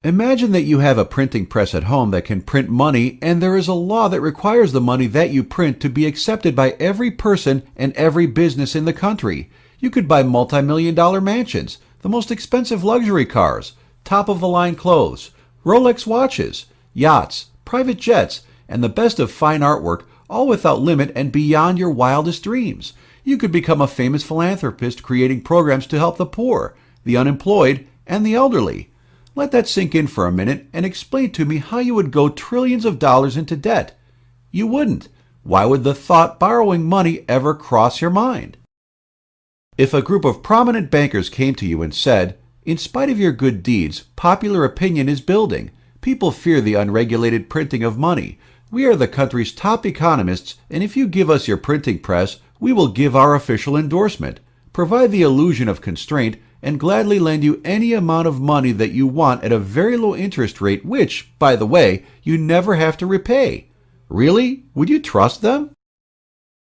Imagine that you have a printing press at home that can print money, and there is a law that requires the money that you print to be accepted by every person and every business in the country. You could buy multi-million-dollar mansions, the most expensive luxury cars, top-of-the-line clothes, Rolex watches, yachts, private jets, and the best of fine artwork, all without limit and beyond your wildest dreams. You could become a famous philanthropist creating programs to help the poor, the unemployed, and the elderly. Let that sink in for a minute and explain to me how you would go trillions of dollars into debt. You wouldn't. Why would the thought borrowing money ever cross your mind? If a group of prominent bankers came to you and said, "In spite of your good deeds, popular opinion is building. People fear the unregulated printing of money. We are the country's top economists, and if you give us your printing press, we will give our official endorsement, provide the illusion of constraint, and gladly lend you any amount of money that you want at a very low interest rate which, by the way, you never have to repay." Really? Would you trust them?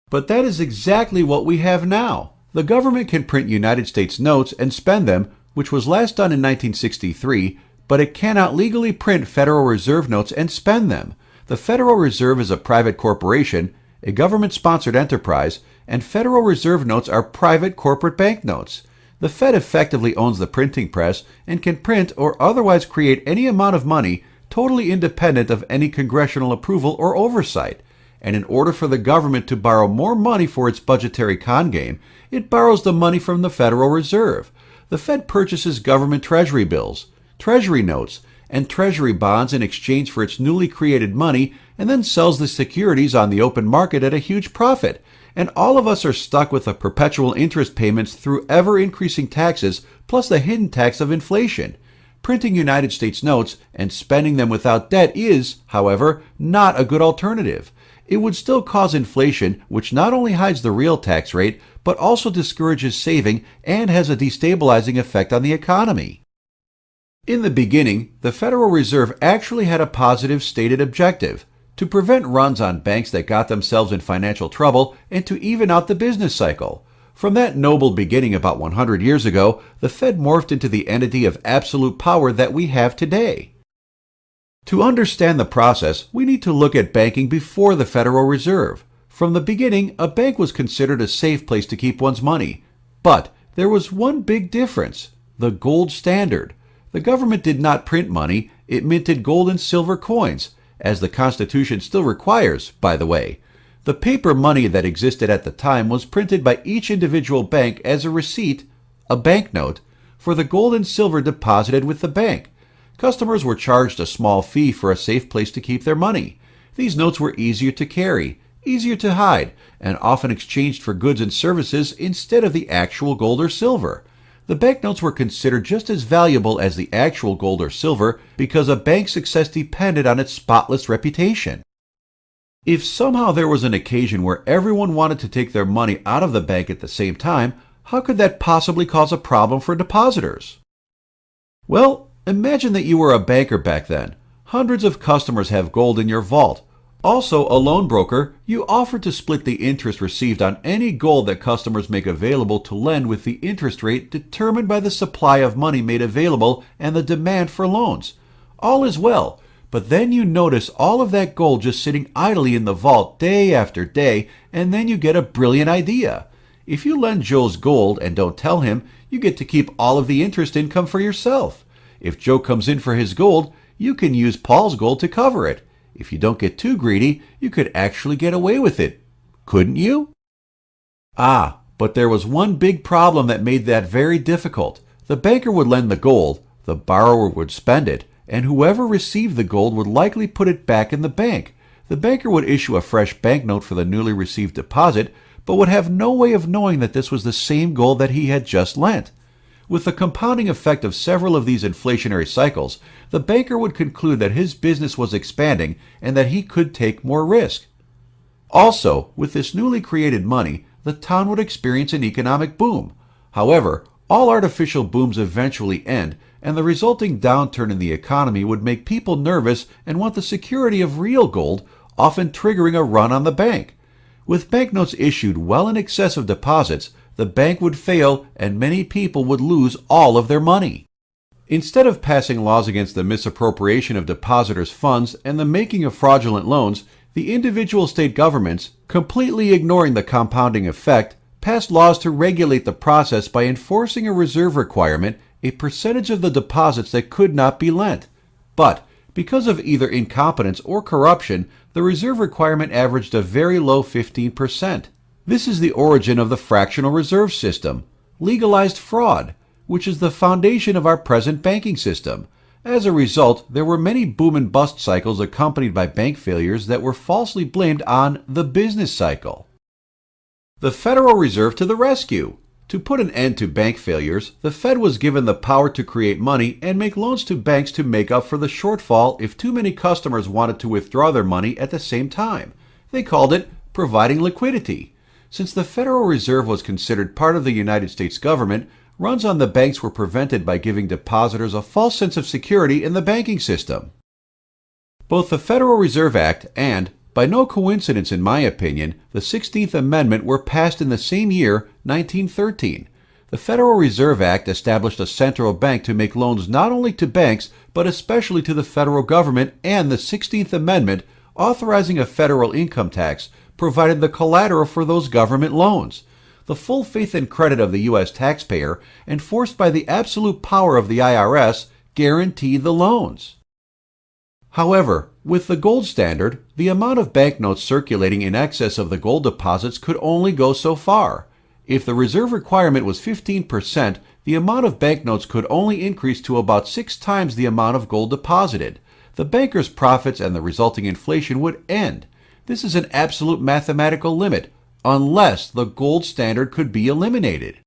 But that is exactly what we have now. The government can print United States notes and spend them, which was last done in 1963, but it cannot legally print Federal Reserve notes and spend them. The Federal Reserve is a private corporation, a government-sponsored enterprise, and Federal Reserve notes are private corporate banknotes. The Fed effectively owns the printing press and can print or otherwise create any amount of money totally independent of any congressional approval or oversight. And in order for the government to borrow more money for its budgetary con game, it borrows the money from the Federal Reserve. The Fed purchases government treasury bills, treasury notes, and treasury bonds in exchange for its newly created money and then sells the securities on the open market at a huge profit. And all of us are stuck with the perpetual interest payments through ever-increasing taxes plus the hidden tax of inflation. Printing United States notes and spending them without debt is, however, not a good alternative. It would still cause inflation, which not only hides the real tax rate, but also discourages saving and has a destabilizing effect on the economy. In the beginning, the Federal Reserve actually had a positive stated objective: to prevent runs on banks that got themselves in financial trouble and to even out the business cycle. From that noble beginning about 100 years ago, the Fed morphed into the entity of absolute power that we have today. To understand the process, we need to look at banking before the Federal Reserve. From the beginning, a bank was considered a safe place to keep one's money. But there was one big difference: the gold standard. The government did not print money, it minted gold and silver coins, as the Constitution still requires, by the way. The paper money that existed at the time was printed by each individual bank as a receipt, a banknote, for the gold and silver deposited with the bank. Customers were charged a small fee for a safe place to keep their money. These notes were easier to carry, easier to hide, and often exchanged for goods and services instead of the actual gold or silver. The banknotes were considered just as valuable as the actual gold or silver because a bank's success depended on its spotless reputation. If somehow there was an occasion where everyone wanted to take their money out of the bank at the same time, how could that possibly cause a problem for depositors? Well, imagine that you were a banker back then. Hundreds of customers have gold in your vault. Also, a loan broker, you offer to split the interest received on any gold that customers make available to lend with the interest rate determined by the supply of money made available and the demand for loans. All is well, but then you notice all of that gold just sitting idly in the vault day after day, and then you get a brilliant idea. If you lend Joe's gold and don't tell him, you get to keep all of the interest income for yourself. If Joe comes in for his gold, you can use Paul's gold to cover it. If you don't get too greedy, you could actually get away with it. Couldn't you? Ah, but there was one big problem that made that very difficult. The banker would lend the gold, the borrower would spend it, and whoever received the gold would likely put it back in the bank. The banker would issue a fresh banknote for the newly received deposit, but would have no way of knowing that this was the same gold that he had just lent. With the compounding effect of several of these inflationary cycles, the banker would conclude that his business was expanding and that he could take more risk. Also, with this newly created money, the town would experience an economic boom. However, all artificial booms eventually end, and the resulting downturn in the economy would make people nervous and want the security of real gold, often triggering a run on the bank. With banknotes issued well in excess of deposits, the bank would fail and many people would lose all of their money. Instead of passing laws against the misappropriation of depositors' funds and the making of fraudulent loans, the individual state governments, completely ignoring the compounding effect, passed laws to regulate the process by enforcing a reserve requirement, a percentage of the deposits that could not be lent. But, because of either incompetence or corruption, the reserve requirement averaged a very low 15%. This is the origin of the fractional reserve system, legalized fraud, which is the foundation of our present banking system. As a result, there were many boom and bust cycles accompanied by bank failures that were falsely blamed on the business cycle. The Federal Reserve to the rescue! To put an end to bank failures, the Fed was given the power to create money and make loans to banks to make up for the shortfall if too many customers wanted to withdraw their money at the same time. They called it providing liquidity. Since the Federal Reserve was considered part of the United States government, runs on the banks were prevented by giving depositors a false sense of security in the banking system. Both the Federal Reserve Act and, by no coincidence in my opinion, the 16th Amendment were passed in the same year, 1913. The Federal Reserve Act established a central bank to make loans not only to banks, but especially to the federal government, and the 16th Amendment, authorizing a federal income tax, provided the collateral for those government loans. The full faith and credit of the U.S. taxpayer, enforced by the absolute power of the IRS, guaranteed the loans. However, with the gold standard, the amount of banknotes circulating in excess of the gold deposits could only go so far. If the reserve requirement was 15%, the amount of banknotes could only increase to about 6 times the amount of gold deposited. The bankers' profits and the resulting inflation would end. This is an absolute mathematical limit, unless the gold standard could be eliminated.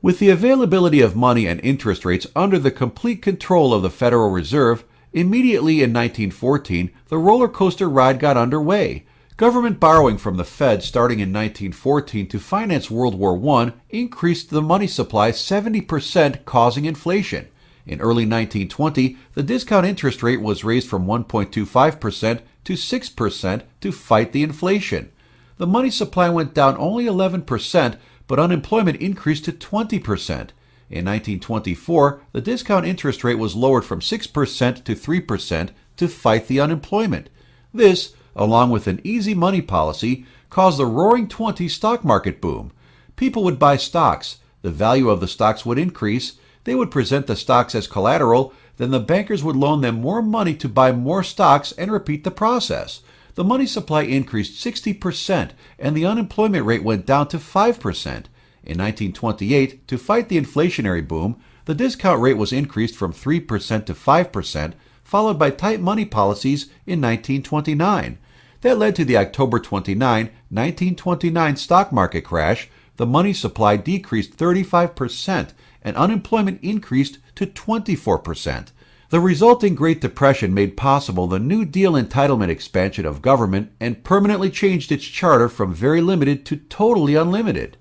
With the availability of money and interest rates under the complete control of the Federal Reserve, immediately in 1914, the roller coaster ride got underway. Government borrowing from the Fed starting in 1914 to finance World War I increased the money supply 70%, causing inflation. In early 1920, the discount interest rate was raised from 1.25% to 6% to fight the inflation. The money supply went down only 11%, but unemployment increased to 20%. In 1924, the discount interest rate was lowered from 6% to 3% to fight the unemployment. This, along with an easy money policy, caused the Roaring '20s stock market boom. People would buy stocks. The value of the stocks would increase. They would present the stocks as collateral. Then the bankers would loan them more money to buy more stocks and repeat the process. The money supply increased 60%, and the unemployment rate went down to 5%. In 1928, to fight the inflationary boom, the discount rate was increased from 3% to 5%, followed by tight money policies in 1929. That led to the October 29, 1929 stock market crash. The money supply decreased 35%, and unemployment increased to 24%. The resulting Great Depression made possible the New Deal entitlement expansion of government and permanently changed its charter from very limited to totally unlimited.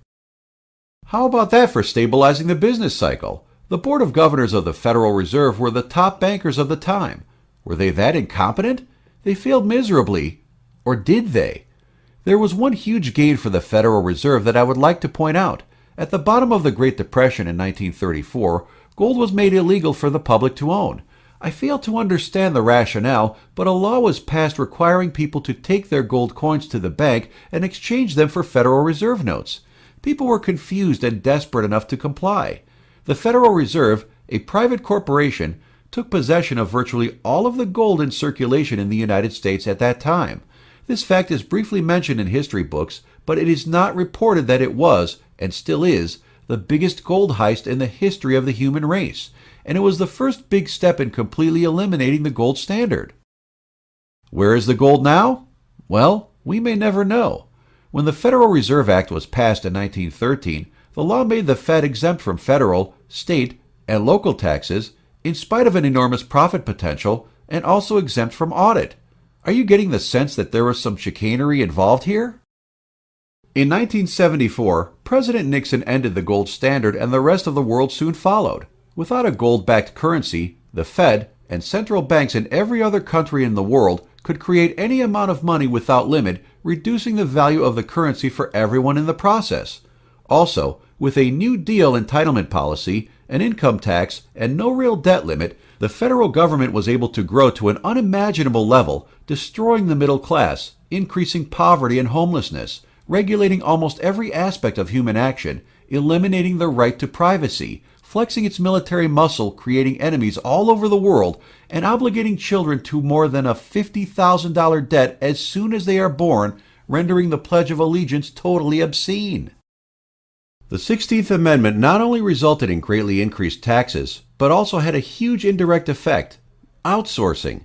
How about that for stabilizing the business cycle? The Board of Governors of the Federal Reserve were the top bankers of the time. Were they that incompetent? They failed miserably. Or did they? There was one huge gain for the Federal Reserve that I would like to point out. At the bottom of the Great Depression in 1934, gold was made illegal for the public to own. I fail to understand the rationale, but a law was passed requiring people to take their gold coins to the bank and exchange them for Federal Reserve notes. People were confused and desperate enough to comply. The Federal Reserve, a private corporation, took possession of virtually all of the gold in circulation in the United States at that time. This fact is briefly mentioned in history books, but it is not reported that it was, and still is, the biggest gold heist in the history of the human race, and it was the first big step in completely eliminating the gold standard. Where is the gold now? Well, we may never know. When the Federal Reserve Act was passed in 1913, the law made the Fed exempt from federal, state, and local taxes in spite of an enormous profit potential, and also exempt from audit. Are you getting the sense that there was some chicanery involved here? In 1974, President Nixon ended the gold standard and the rest of the world soon followed. Without a gold-backed currency, the Fed and central banks in every other country in the world could create any amount of money without limit, reducing the value of the currency for everyone in the process. Also, With a New Deal entitlement policy, an income tax, and no real debt limit, the federal government was able to grow to an unimaginable level, destroying the middle class, increasing poverty and homelessness, regulating almost every aspect of human action, eliminating the right to privacy, flexing its military muscle, creating enemies all over the world, and obligating children to more than a $50,000 debt as soon as they are born, rendering the Pledge of Allegiance totally obscene. The 16th Amendment not only resulted in greatly increased taxes, but also had a huge indirect effect: outsourcing.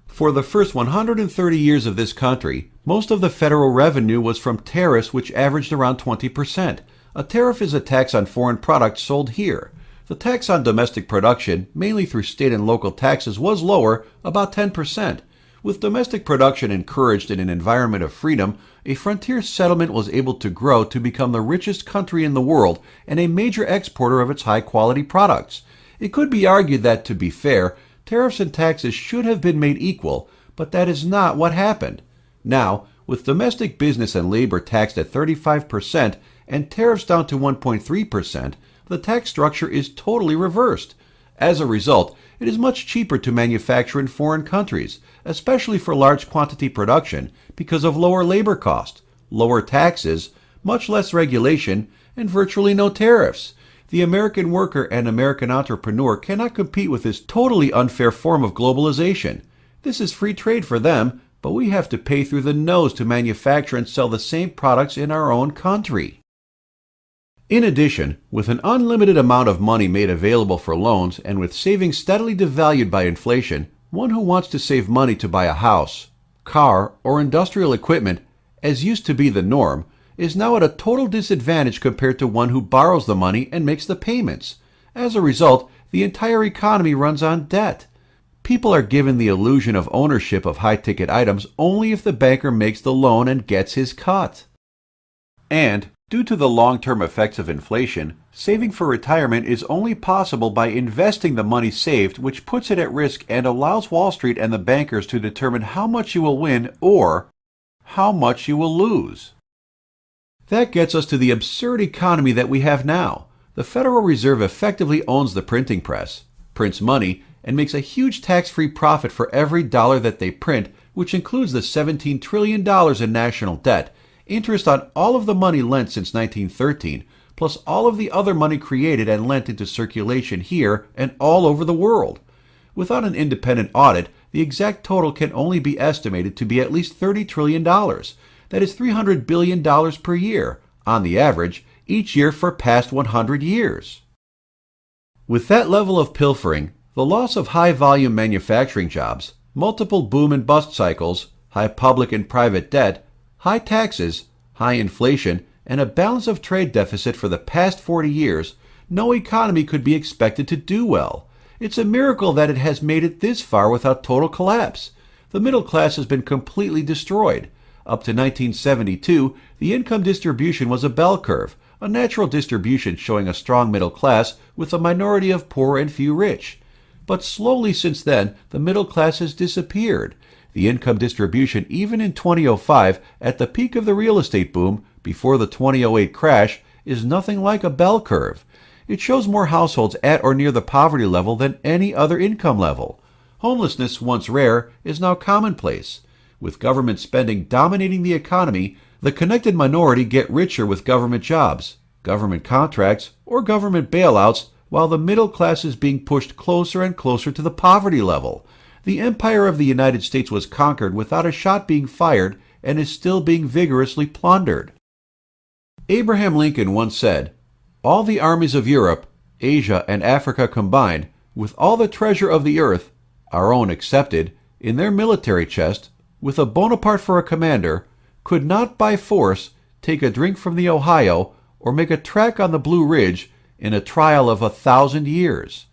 For the first 130 years of this country, most of the federal revenue was from tariffs, which averaged around 20%. A tariff is a tax on foreign products sold here. The tax on domestic production, mainly through state and local taxes, was lower, about 10%. With domestic production encouraged in an environment of freedom, a frontier settlement was able to grow to become the richest country in the world and a major exporter of its high-quality products. It could be argued that, to be fair, tariffs and taxes should have been made equal, but that is not what happened. Now, with domestic business and labor taxed at 35% and tariffs down to 1.3%, the tax structure is totally reversed. As a result, it is much cheaper to manufacture in foreign countries, especially for large quantity production, because of lower labor cost, lower taxes, much less regulation, and virtually no tariffs. The American worker and American entrepreneur cannot compete with this totally unfair form of globalization. This is free trade for them, but we have to pay through the nose to manufacture and sell the same products in our own country. In addition, with an unlimited amount of money made available for loans and with savings steadily devalued by inflation, one who wants to save money to buy a house, car, or industrial equipment, as used to be the norm, is now at a total disadvantage compared to one who borrows the money and makes the payments. As a result, the entire economy runs on debt. People are given the illusion of ownership of high-ticket items only if the banker makes the loan and gets his cut. And, due to the long-term effects of inflation, saving for retirement is only possible by investing the money saved, which puts it at risk and allows Wall Street and the bankers to determine how much you will win or how much you will lose. That gets us to the absurd economy that we have now. The Federal Reserve effectively owns the printing press, prints money, and makes a huge tax-free profit for every dollar that they print, which includes the $17 trillion in national debt, interest on all of the money lent since 1913, plus all of the other money created and lent into circulation here and all over the world. Without an independent audit, the exact total can only be estimated to be at least $30 trillion. That is $300 billion per year, on the average, each year for past 100 years. With that level of pilfering, the loss of high-volume manufacturing jobs, multiple boom and bust cycles, high public and private debt, high taxes, high inflation, and a balance of trade deficit for the past 40 years, no economy could be expected to do well. It's a miracle that it has made it this far without total collapse. The middle class has been completely destroyed. Up to 1972, the income distribution was a bell curve, a natural distribution showing a strong middle class with a minority of poor and few rich. But slowly since then, the middle class has disappeared. The income distribution, even in 2005, at the peak of the real estate boom, before the 2008 crash, is nothing like a bell curve. It shows more households at or near the poverty level than any other income level. Homelessness, once rare, is now commonplace. With government spending dominating the economy, the connected minority get richer with government jobs, government contracts, or government bailouts, while the middle class is being pushed closer and closer to the poverty level. The empire of the United States was conquered without a shot being fired and is still being vigorously plundered. Abraham Lincoln once said, "All the armies of Europe, Asia, and Africa combined, with all the treasure of the earth, our own excepted, in their military chest, with a Bonaparte for a commander, could not by force take a drink from the Ohio or make a track on the Blue Ridge in a trial of 1,000 years."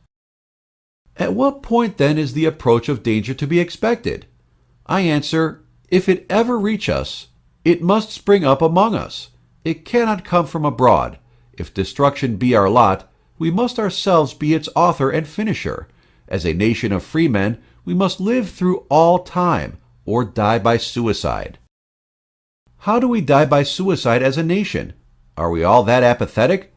At what point then is the approach of danger to be expected? I answer, if it ever reach us, it must spring up among us. It cannot come from abroad. If destruction be our lot, we must ourselves be its author and finisher. As a nation of free men, we must live through all time, or die by suicide. How do we die by suicide as a nation? Are we all that apathetic?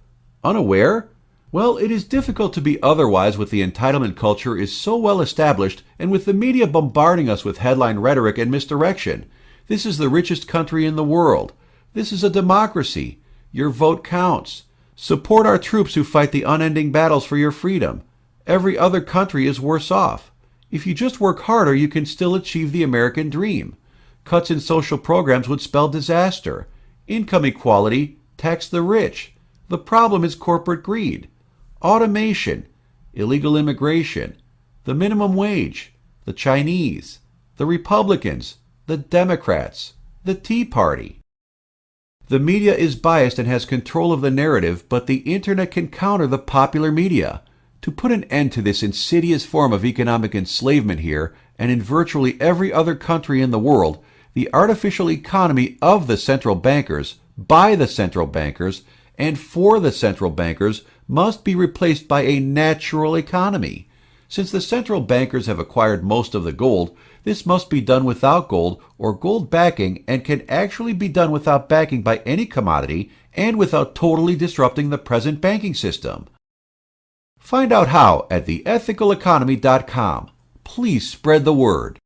Unaware? Well, it is difficult to be otherwise with the entitlement culture is so well established and with the media bombarding us with headline rhetoric and misdirection. This is the richest country in the world. This is a democracy. Your vote counts. Support our troops who fight the unending battles for your freedom. Every other country is worse off. If you just work harder, you can still achieve the American dream. Cuts in social programs would spell disaster. Income equality, tax the rich. The problem is corporate greed. Automation, illegal immigration, the minimum wage, the Chinese, the Republicans, the Democrats, the Tea Party. The media is biased and has control of the narrative, but the internet can counter the popular media. To put an end to this insidious form of economic enslavement here, and in virtually every other country in the world, the artificial economy of the central bankers, by the central bankers, and for the central bankers must be replaced by a natural economy. Since the central bankers have acquired most of the gold, this must be done without gold or gold backing and can actually be done without backing by any commodity and without totally disrupting the present banking system. Find out how at theethicaleconomy.com. Please spread the word.